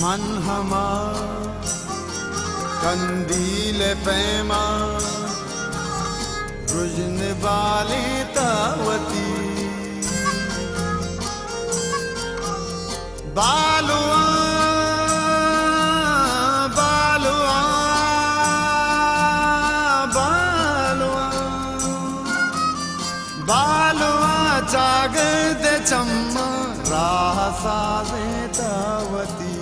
मन हमार कंदील पैमा रुजन वाली तावती बालुआ बालुआ बालुआ बालुआ जागद चम्मा राह साजे तावती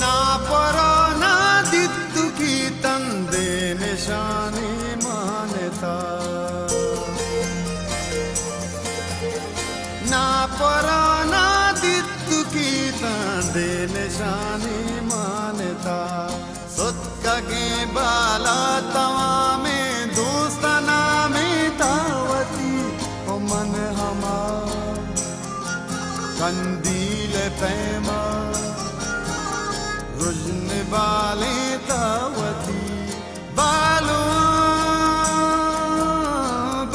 ना परा ना दित्तु की तंदे निशानी मानता ना परा ना दित्तु की तंदे निशानी मानता सुत्का के बाला तवा में दोस्तना में तावती ओ मन हमार कंदील पैमा रुजन वाले तावती बालुआ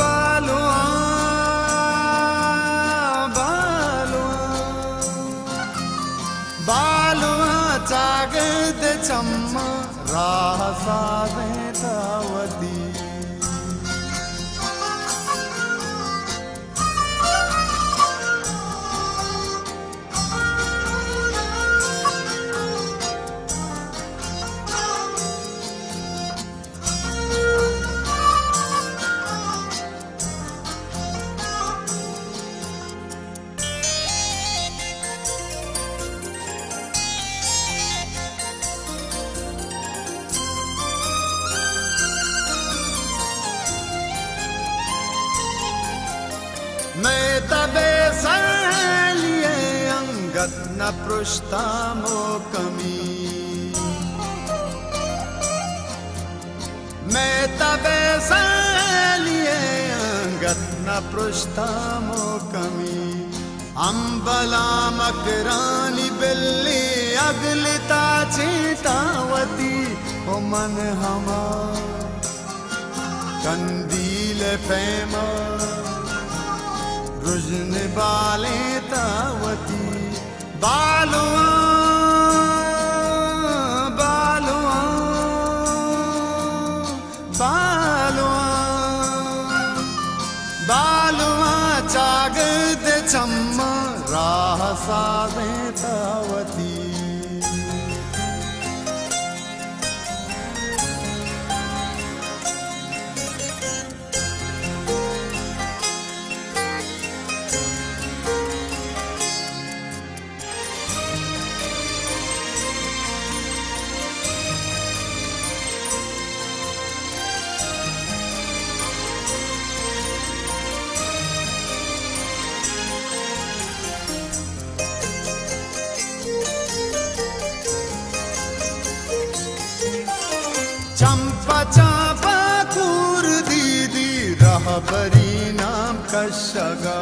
बालुआ बालुआ बालुआ जागद चम्मा राह साजे तावती मैं तबे लिए अंगत न पृष्ठामो कमी मैं तबे लिए अंगत न पृष्ठामो कमी अंबला मकरानी बिल्ली अगलिता चेतावती ओ मन हमार कंदील पैमा रुजन वाले तावती बालुआ बालुआ बालुआ बालुआ जागद चम्मा राह साजे तावती चंपा चापा कूर दीदी रहबरी नाम का शगा